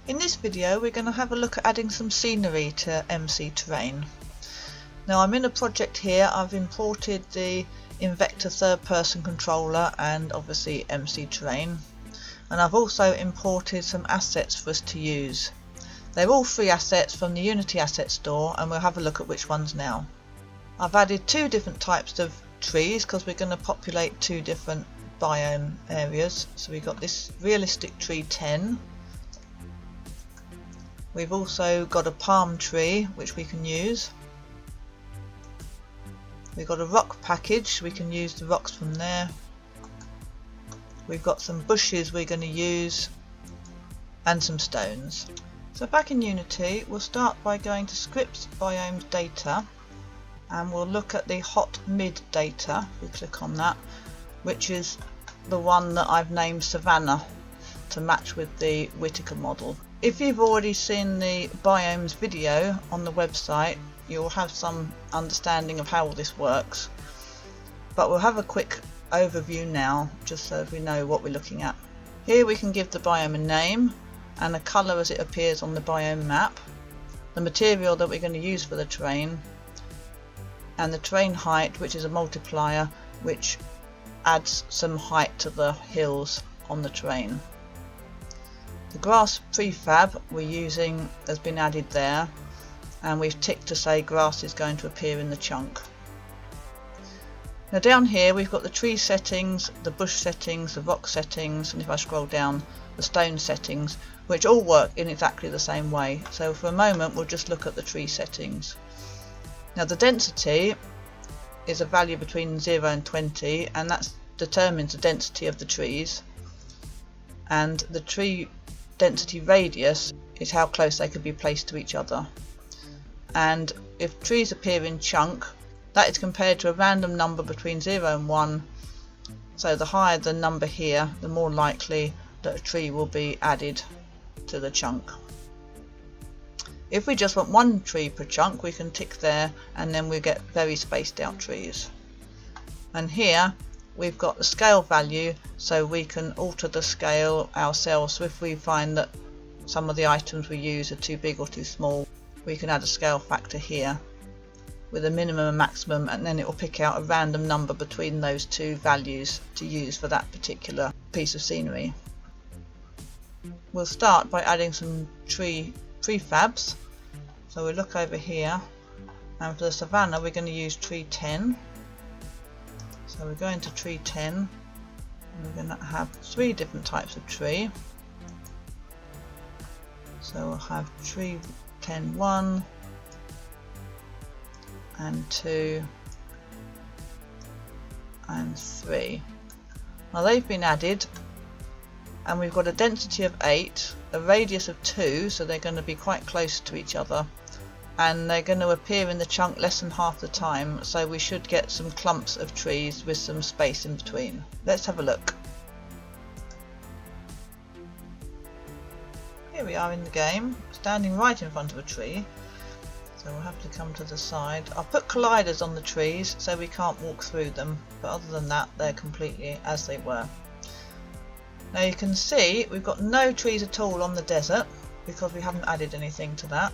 In this video we're going to have a look at adding some scenery to MC Terrain. Now I'm in a project here. I've imported the Invector third person controller and obviously MC Terrain, and I've also imported some assets for us to use. They're all free assets from the Unity asset store, and we'll have a look at which ones now. I've added two different types of trees because we're going to populate two different biome areas. So we've got this realistic tree 10. We've also got a palm tree which we can use. We've got a rock package, we can use the rocks from there. We've got some bushes we're going to use and some stones. So back in Unity we'll start by going to Scripts Biomes Data, and we'll look at the hot mid data. We click on that, which is the one that I've named Savannah to match with the Whittaker model. If you've already seen the Biomes video on the website, you'll have some understanding of how all this works, but we'll have a quick overview now just so we know what we're looking at. Here we can give the biome a name and a colour as it appears on the biome map, the material that we're going to use for the terrain, and the terrain height, which is a multiplier which adds some height to the hills on the terrain. The grass prefab we're using has been added there, and we've ticked to say grass is going to appear in the chunk. Now down here we've got the tree settings, the bush settings, the rock settings, and if I scroll down, the stone settings, which all work in exactly the same way. So for a moment we'll just look at the tree settings. Now the density is a value between 0 and 20, and that determines the density of the trees, and the tree density radius is how close they could be placed to each other. And if trees appear in chunk, that is compared to a random number between 0 and 1, so the higher the number here, the more likely that a tree will be added to the chunk. If we just want one tree per chunk, we can tick there, and then we get very spaced out trees. And here we've got the scale value, so we can alter the scale ourselves. So if we find that some of the items we use are too big or too small, we can add a scale factor here with a minimum and maximum, and then it will pick out a random number between those two values to use for that particular piece of scenery. We'll start by adding some tree prefabs. So we'll look over here, and for the savannah we're going to use tree 10. So we're going to tree 10, and we're going to have three different types of tree. So we'll have tree 10 1 and 2 and 3. Now they've been added, and we've got a density of 8, a radius of 2, so they're going to be quite close to each other, and they're going to appear in the chunk less than half the time, so we should get some clumps of trees with some space in between. Let's have a look. Here we are in the game, standing right in front of a tree, so we'll have to come to the side. I'll put colliders on the trees so we can't walk through them, but other than that they're completely as they were. Now you can see we've got no trees at all on the desert because we haven't added anything to that,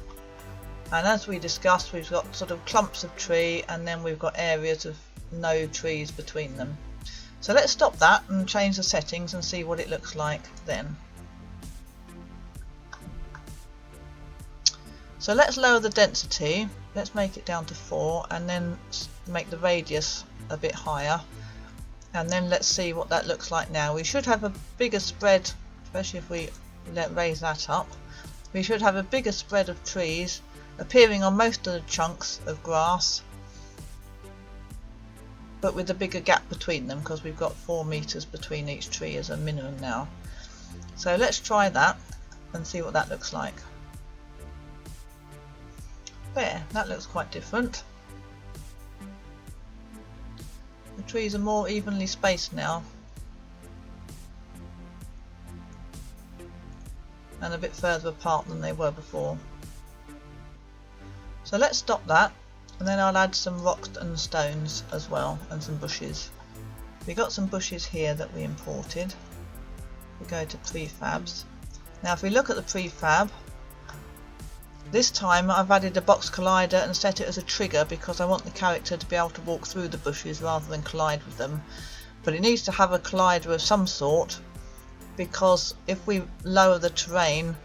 and as we discussed we've got sort of clumps of tree, and then we've got areas of no trees between them. So let's stop that and change the settings and see what it looks like then. So let's lower the density, let's make it down to 4, and then make the radius a bit higher, and then let's see what that looks like now. We should have a bigger spread, especially if we raise that up. We should have a bigger spread of trees appearing on most of the chunks of grass, but with a bigger gap between them because we've got 4 meters between each tree as a minimum now. So let's try that and see what that looks like. There, that looks quite different. The trees are more evenly spaced now, and a bit further apart than they were before. So let's stop that, and then I'll add some rocks and stones as well, and some bushes. We got some bushes here that we imported. We go to prefabs, Now if we look at the prefab, this time I've added a box collider and set it as a trigger because I want the character to be able to walk through the bushes rather than collide with them. But it needs to have a collider of some sort, because if we lower the terrain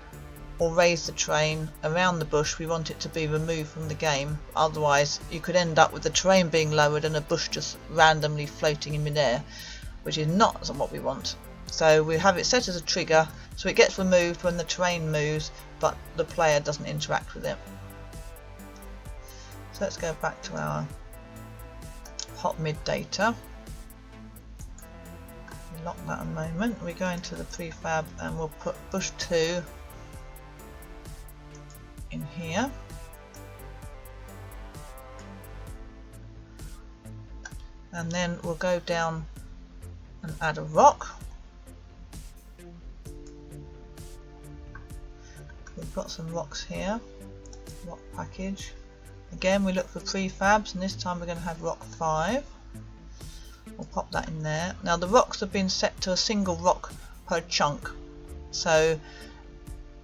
or raise the terrain around the bush, we want it to be removed from the game. Otherwise you could end up with the terrain being lowered and a bush just randomly floating in midair, which is not what we want. So we have it set as a trigger, so it gets removed when the terrain moves, but the player doesn't interact with it. So let's go back to our hot mid data. We lock that a moment. We go into the prefab and we'll put bush 2 in here. And then we'll go down and add a rock. We've got some rocks here, rock package. Again we look for prefabs, and this time we're going to have rock 5. We'll pop that in there. Now the rocks have been set to a single rock per chunk, so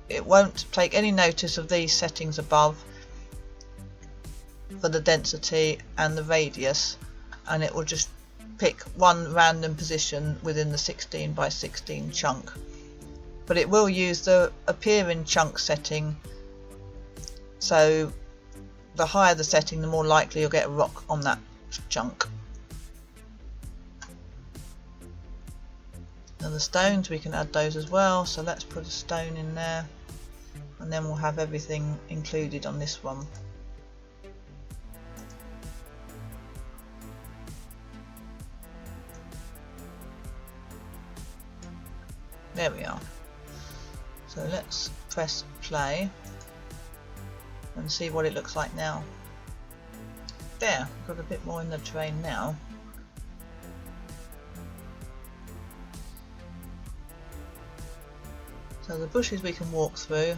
it won't take any notice of these settings above for the density and the radius, and it will just pick one random position within the 16 by 16 chunk. But it will use the appear in chunk setting, so the higher the setting, the more likely you'll get a rock on that chunk. Now the stones, we can add those as well, so let's put a stone in there, and then we'll have everything included on this one. There we are. So let's press play and see what it looks like now. There, we've got a bit more in the terrain now. So the bushes we can walk through,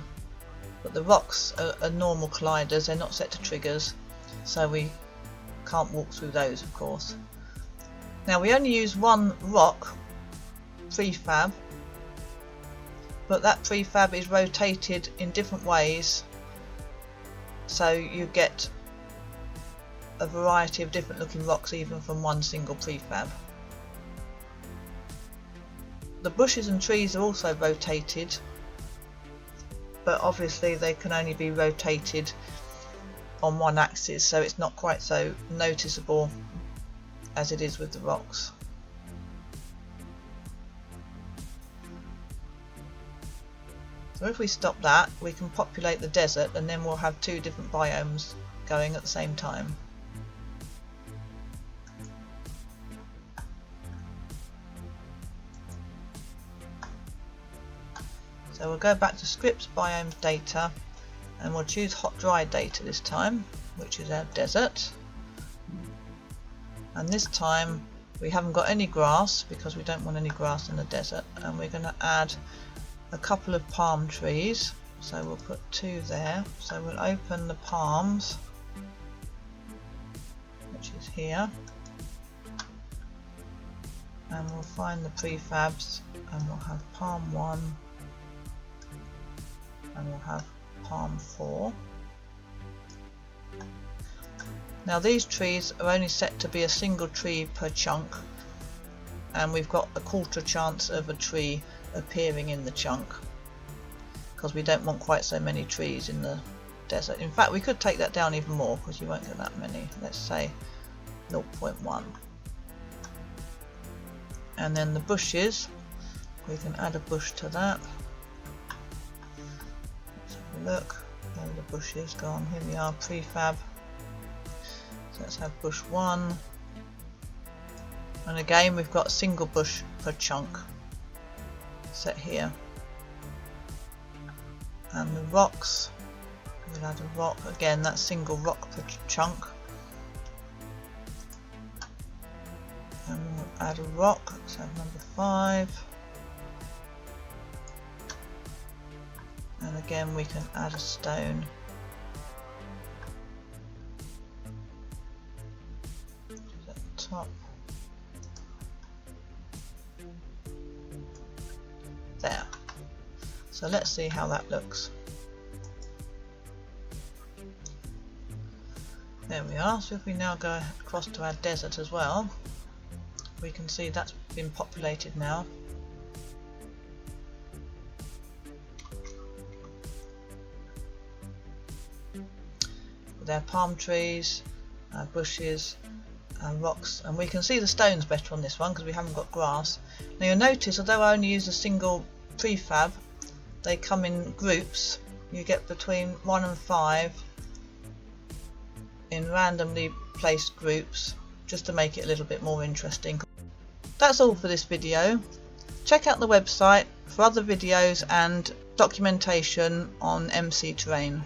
but the rocks are normal colliders, they're not set to triggers, so we can't walk through those, of course. Now we only use one rock prefab, but that prefab is rotated in different ways, so you get a variety of different looking rocks even from one single prefab. The bushes and trees are also rotated, but obviously they can only be rotated on one axis, so it's not quite so noticeable as it is with the rocks. So if we stop that, we can populate the desert, and then we'll have 2 different biomes going at the same time. So we'll go back to scripts, biomes, data, and we'll choose hot dry data this time, which is our desert. And this time we haven't got any grass because we don't want any grass in the desert, and we're going to add a couple of palm trees, so we'll put 2 there. So we'll open the palms, which is here, and we'll find the prefabs, and we'll have palm 1 and we'll have palm 4. Now these trees are only set to be a single tree per chunk, and we've got a 1/4 chance of a tree appearing in the chunk because we don't want quite so many trees in the desert. In fact, we could take that down even more because you won't get that many. Let's say 0.1. And then the bushes, we can add a bush to that. Let's have a look. There the bushes gone. Here we are, prefab. So let's have bush 1. And again, we've got a single bush per chunk set here. And the rocks, we'll add a rock. Again, that's single rock per chunk. And we'll add a rock. Let's have number 5. And again, we can add a stone. At the top. There. So let's see how that looks. There we are. So if we now go across to our desert as well, we can see that's been populated now. With our palm trees, our bushes, our rocks, and we can see the stones better on this one because we haven't got grass. Now you'll notice, although I only use a single prefab, they come in groups. You get between 1 and 5 in randomly placed groups, just to make it a little bit more interesting. That's all for this video. Check out the website for other videos and documentation on MC terrain.